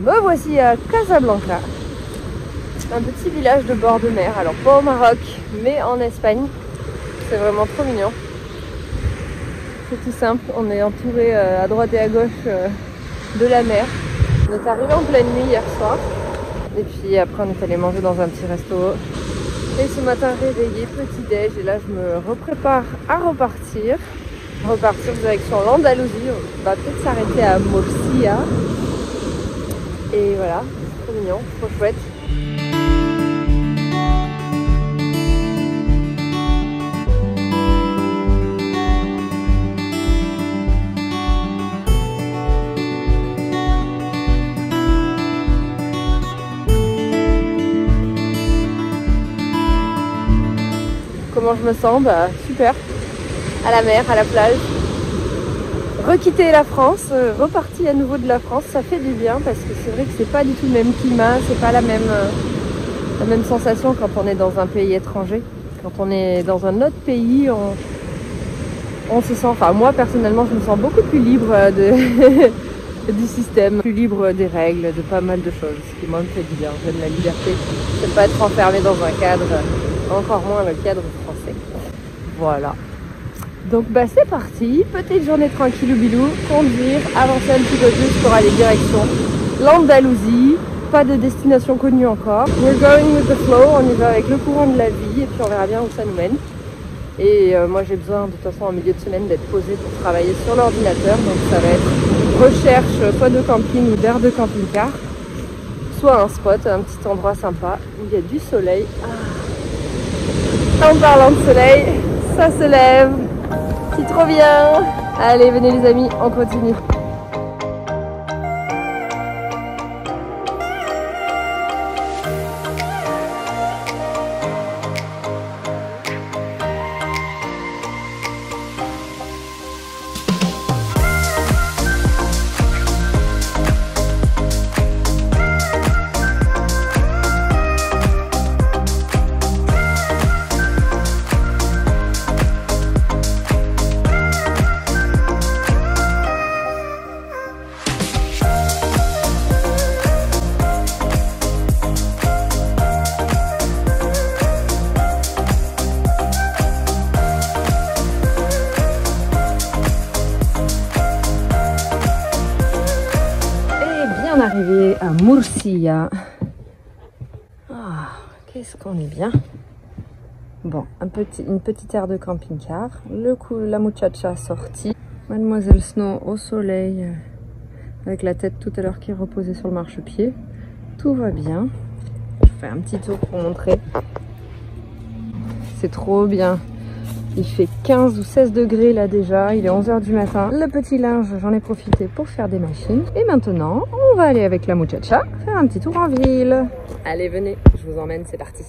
Me voici à Casablanca, un petit village de bord de mer. Alors pas au Maroc, mais en Espagne. C'est vraiment trop mignon. C'est tout simple, on est entouré à droite et à gauche de la mer. On est arrivé en pleine nuit hier soir. Et puis après on est allé manger dans un petit resto. Et ce matin réveillé, petit déj. Et là je me reprépare à repartir. Direction l'Andalousie. On va peut-être s'arrêter à Murcia. Et voilà, trop mignon, trop chouette. Comment je me sens? Bah super, à la mer, à la plage. Requitter la France, repartir à nouveau de la France, ça fait du bien parce que c'est vrai que c'est pas du tout le même climat, c'est pas la même sensation quand on est dans un pays étranger. Quand on est dans un autre pays, on se sent, enfin moi personnellement je me sens beaucoup plus libre du système, plus libre des règles, de pas mal de choses, ce qui moi me fait du bien. J'aime la liberté, j'aime pas être enfermé dans un cadre, encore moins le cadre français. Voilà. Donc bah c'est parti, petite journée tranquille ou bilou, conduire, avancer un petit peu plus pour aller direction l'Andalousie, pas de destination connue encore. We're going with the flow, on y va avec le courant de la vie et puis on verra bien où ça nous mène. Et moi j'ai besoin de toute façon en milieu de semaine d'être posée pour travailler sur l'ordinateur, donc ça va être recherche soit de camping ou d'aire de camping-car, soit un spot, un petit endroit sympa où il y a du soleil. En parlant de soleil, ça se lève. C'est trop bien. Allez, venez les amis, on continue. Arrivé à Murcia. Ah, qu'est-ce qu'on est bien. Bon, une petite aire de camping-car. La muchacha sortie. Mademoiselle Snow au soleil, avec la tête tout à l'heure qui est reposée sur le marchepied. Tout va bien. Je fais un petit tour pour montrer. C'est trop bien. Il fait 15 ou 16 degrés là déjà, il est 11 h du matin. Le petit linge, j'en ai profité pour faire des machines. Et maintenant, on va aller avec la muchacha faire un petit tour en ville. Allez, venez, je vous emmène, c'est parti.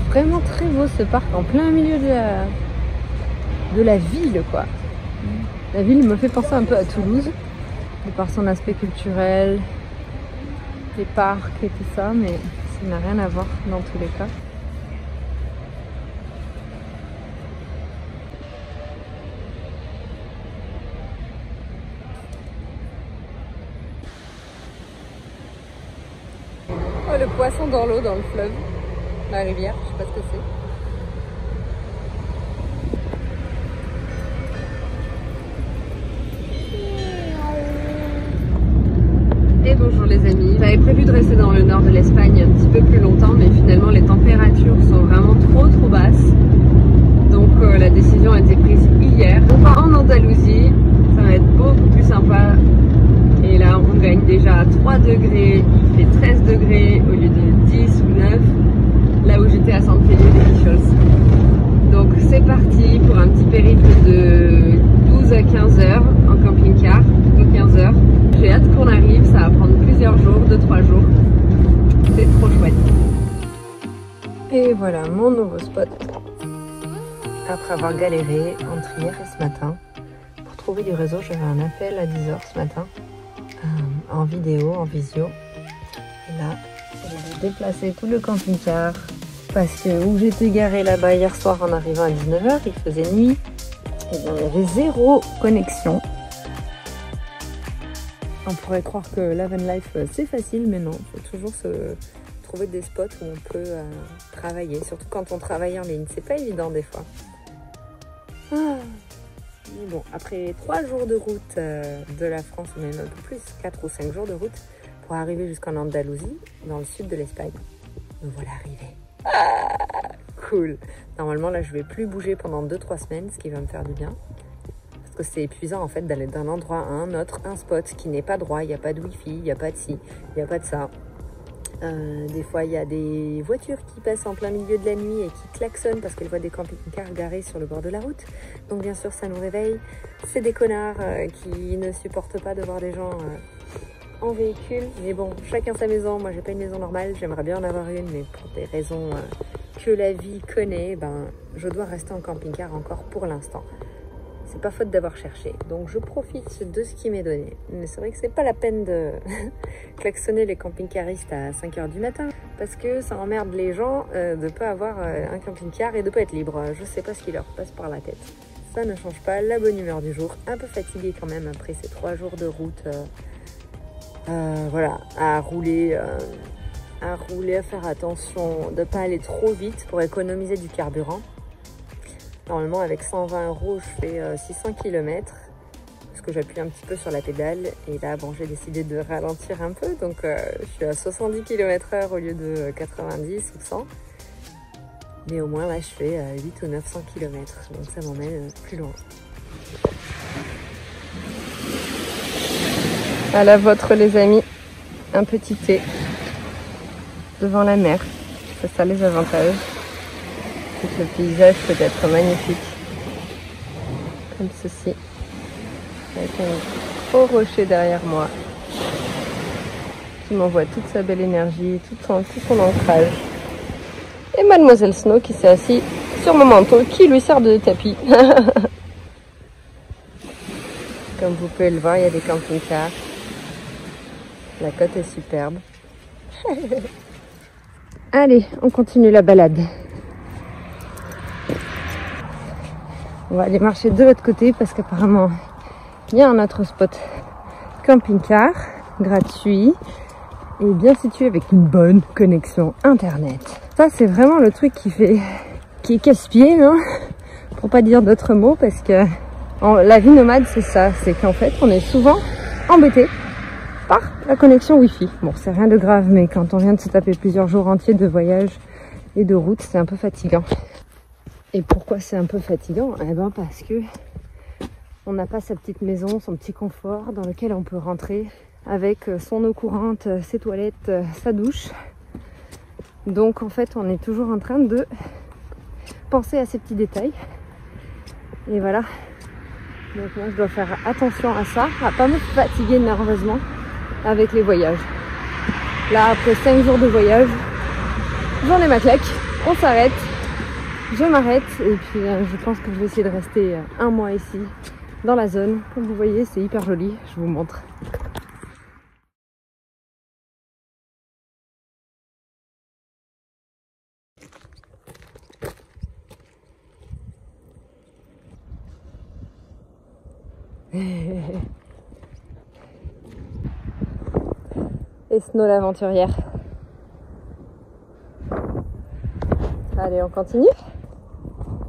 Vraiment très beau ce parc en plein milieu de la ville quoi. La ville me fait penser un peu à Toulouse, de par son aspect culturel, les parcs et tout ça, mais ça n'a rien à voir dans tous les cas. Oh, le poisson dans l'eau, dans le fleuve. La rivière, je sais pas ce que c'est. Et bonjour les amis, j'avais prévu de rester dans le nord de l'Espagne un petit peu plus longtemps, mais finalement les températures sont vraiment trop basses. Donc la décision a été prise hier. On part en Andalousie, ça va être beaucoup plus sympa. Et là on gagne déjà 3 degrés, il fait 13 degrés au lieu de 10 ou 9, là où j'étais à San Feliu de Guichos. Donc c'est parti pour un petit périple de 12 à 15 heures en camping-car, plutôt 15 heures. J'ai hâte qu'on arrive, ça va prendre plusieurs jours, 2-3 jours. C'est trop chouette. Et voilà mon nouveau spot. Après avoir galéré entre hier et ce matin, pour trouver du réseau, j'avais un appel à 10 h ce matin, en vidéo, en visio. Et là, j'ai dû déplacer tout le camping-car parce que où j'étais garée là-bas hier soir en arrivant à 19 h, il faisait nuit. Et bien, il y avait 0 connexion. On pourrait croire que la van life c'est facile, mais non, il faut toujours se trouver des spots où on peut travailler, surtout quand on travaille en ligne. C'est pas évident des fois. Mais bon, après 3 jours de route de la France, ou même un peu plus, 4 ou 5 jours de route, pour arriver jusqu'en Andalousie, dans le sud de l'Espagne, me voilà arrivée. Cool. Normalement, là, je vais plus bouger pendant 2-3 semaines, ce qui va me faire du bien. Parce que c'est épuisant, en fait, d'aller d'un endroit à un autre, un spot qui n'est pas droit, il n'y a pas de wifi, il n'y a pas de ci, il n'y a pas de ça. Des fois, il y a des voitures qui passent en plein milieu de la nuit et qui klaxonnent parce qu'elles voient des camping-cars garés sur le bord de la route. Donc, bien sûr, ça nous réveille. C'est des connards qui ne supportent pas de voir des gens en véhicule. Mais bon, chacun sa maison. Moi, j'ai pas une maison normale. J'aimerais bien en avoir une, mais pour des raisons que la vie connaît, ben, je dois rester en camping-car encore pour l'instant. C'est pas faute d'avoir cherché, donc je profite de ce qui m'est donné. Mais c'est vrai que c'est pas la peine de klaxonner les camping-caristes à 5 h du matin, parce que ça emmerde les gens de pas avoir un camping-car et de pas être libre. Je sais pas ce qui leur passe par la tête. Ça ne change pas la bonne humeur du jour. Un peu fatiguée quand même après ces 3 jours de route. Voilà, à rouler, à faire attention de pas aller trop vite pour économiser du carburant. Normalement, avec 120 €, je fais 600 km parce que j'appuie un petit peu sur la pédale. Et là, bon, j'ai décidé de ralentir un peu. Donc, je suis à 70 km/h au lieu de 90 ou 100. Mais au moins, là, je fais 8 ou 900 km. Donc, ça m'emmène plus loin. À la vôtre, les amis. Un petit thé devant la mer. C'est ça les avantages. Le paysage peut être magnifique, comme ceci, avec un gros rocher derrière moi, qui m'envoie toute sa belle énergie, tout son ancrage. Et Mademoiselle Snow qui s'est assise sur mon manteau, qui lui sert de tapis. Comme vous pouvez le voir, il y a des camping-cars. La côte est superbe. Allez, on continue la balade. On va aller marcher de l'autre côté parce qu'apparemment il y a un autre spot camping-car gratuit et bien situé avec une bonne connexion internet. Ça c'est vraiment le truc qui est casse-pied, non, pour pas dire d'autres mots, parce que la vie nomade c'est ça, c'est qu'en fait on est souvent embêté par la connexion wifi. Bon, c'est rien de grave, mais quand on vient de se taper plusieurs jours entiers de voyage et de route, c'est un peu fatigant. Et pourquoi c'est un peu fatigant? Eh ben parce que on n'a pas sa petite maison, son petit confort dans lequel on peut rentrer avec son eau courante, ses toilettes, sa douche. Donc en fait on est toujours en train de penser à ces petits détails. Et voilà. Donc moi je dois faire attention à ça, à pas me fatiguer nerveusement avec les voyages. Là après 5 jours de voyage, j'en ai ma claque, on s'arrête. Je m'arrête et puis je pense que je vais essayer de rester un mois ici dans la zone. Comme vous voyez, c'est hyper joli, je vous montre. Et Snow l'aventurière. Allez, on continue.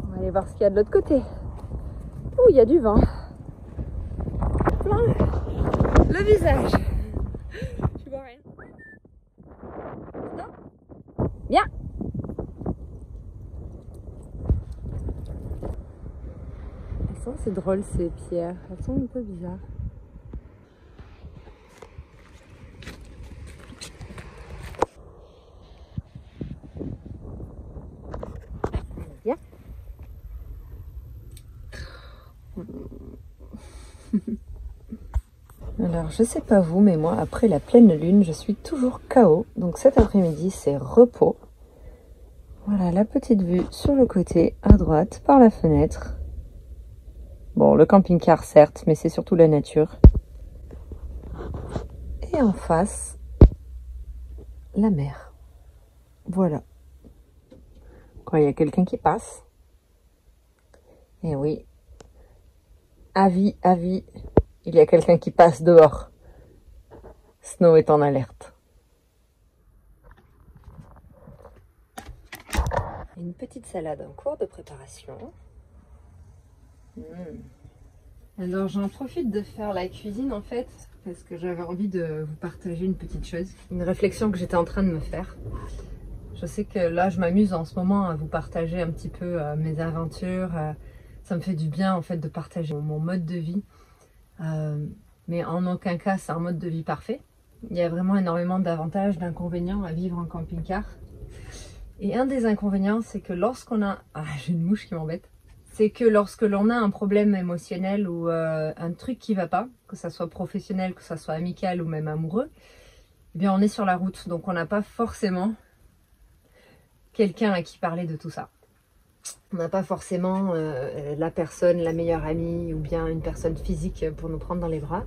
On va aller voir ce qu'il y a de l'autre côté. Ouh, il y a du vent. Plein le visage. Tu vois rien. Non. Bien. Elles sont C'est drôle ces pierres, elles sont un peu bizarres. Viens. Alors je sais pas vous, mais moi après la pleine lune je suis toujours KO. Donc cet après-midi c'est repos. Voilà la petite vue sur le côté à droite par la fenêtre. Bon, le camping-car certes, mais c'est surtout la nature. Et en face, la mer. Voilà. Quand il y a quelqu'un qui passe. Et oui. Avis, il y a quelqu'un qui passe dehors. Snow est en alerte. Une petite salade en cours de préparation. Alors j'en profite de faire la cuisine en fait parce que j'avais envie de vous partager une petite chose, une réflexion que j'étais en train de me faire. Je sais que là je m'amuse en ce moment à vous partager un petit peu mes aventures, ça me fait du bien en fait de partager mon mode de vie, mais en aucun cas c'est un mode de vie parfait. Il y a vraiment énormément d'avantages, d'inconvénients à vivre en camping-car. Et un des inconvénients c'est que lorsqu'on a... Ah, j'ai une mouche qui m'embête. C'est que lorsque l'on a un problème émotionnel ou un truc qui va pas, que ça soit professionnel, que ça soit amical ou même amoureux, eh bien on est sur la route, donc on n'a pas forcément quelqu'un à qui parler de tout ça. On n'a pas forcément la personne, la meilleure amie ou bien une personne physique pour nous prendre dans les bras.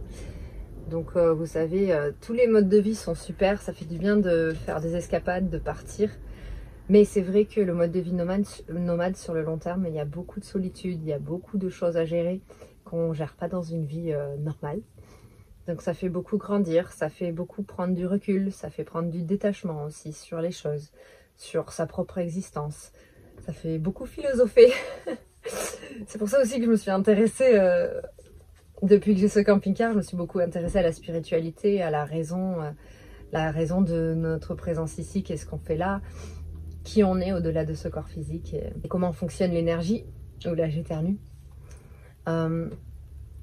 Donc vous savez, tous les modes de vie sont super, ça fait du bien de faire des escapades, de partir. Mais c'est vrai que le mode de vie nomade sur le long terme, il y a beaucoup de solitude, il y a beaucoup de choses à gérer qu'on ne gère pas dans une vie normale. Donc ça fait beaucoup grandir, ça fait beaucoup prendre du recul, ça fait prendre du détachement aussi sur les choses, sur sa propre existence. Ça fait beaucoup philosopher. C'est pour ça aussi que je me suis intéressée, depuis que j'ai ce camping-car, je me suis beaucoup intéressée à la spiritualité, à la raison de notre présence ici, qu'est-ce qu'on fait là, qui on est au-delà de ce corps physique et comment fonctionne l'énergie. Oh là, j'éternue. Il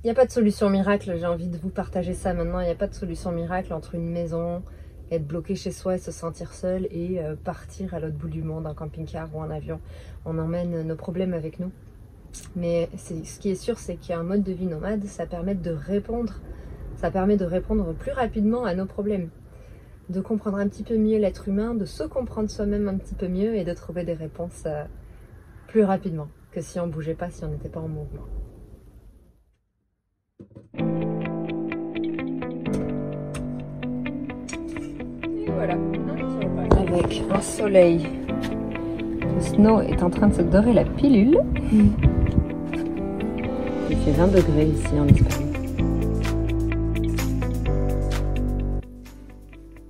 n'y a pas de solution miracle, j'ai envie de vous partager ça maintenant. Il n'y a pas de solution miracle entre une maison, être bloqué chez soi et se sentir seul et partir à l'autre bout du monde en camping-car ou en avion. On emmène nos problèmes avec nous. Mais ce qui est sûr, c'est qu'il y a un mode de vie nomade, ça permet de répondre plus rapidement à nos problèmes. De comprendre un petit peu mieux l'être humain, de se comprendre soi-même un petit peu mieux et de trouver des réponses plus rapidement que si on ne bougeait pas, si on n'était pas en mouvement. Et voilà, avec un soleil. Le Snow est en train de se dorer la pilule. Il fait 20 degrés ici en Espagne.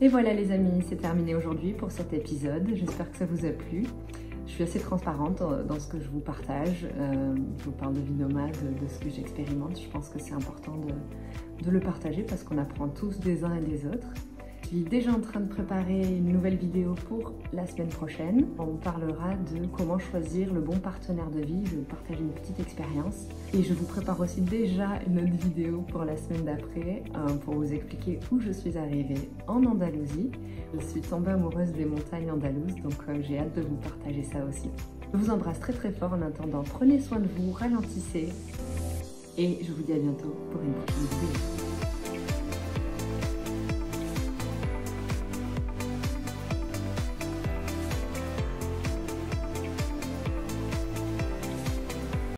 Et voilà les amis, c'est terminé aujourd'hui pour cet épisode. J'espère que ça vous a plu. Je suis assez transparente dans ce que je vous partage. Je vous parle de vie nomade, de ce que j'expérimente. Je pense que c'est important de le partager parce qu'on apprend tous des uns et des autres. Je suis déjà en train de préparer une nouvelle vidéo pour la semaine prochaine. On parlera de comment choisir le bon partenaire de vie. Je vais vous partager une petite expérience. Et je vous prépare aussi déjà une autre vidéo pour la semaine d'après pour vous expliquer où je suis arrivée en Andalousie. Je suis tombée amoureuse des montagnes andalouses, donc j'ai hâte de vous partager ça aussi. Je vous embrasse très très fort en attendant. Prenez soin de vous, ralentissez et je vous dis à bientôt pour une prochaine vidéo.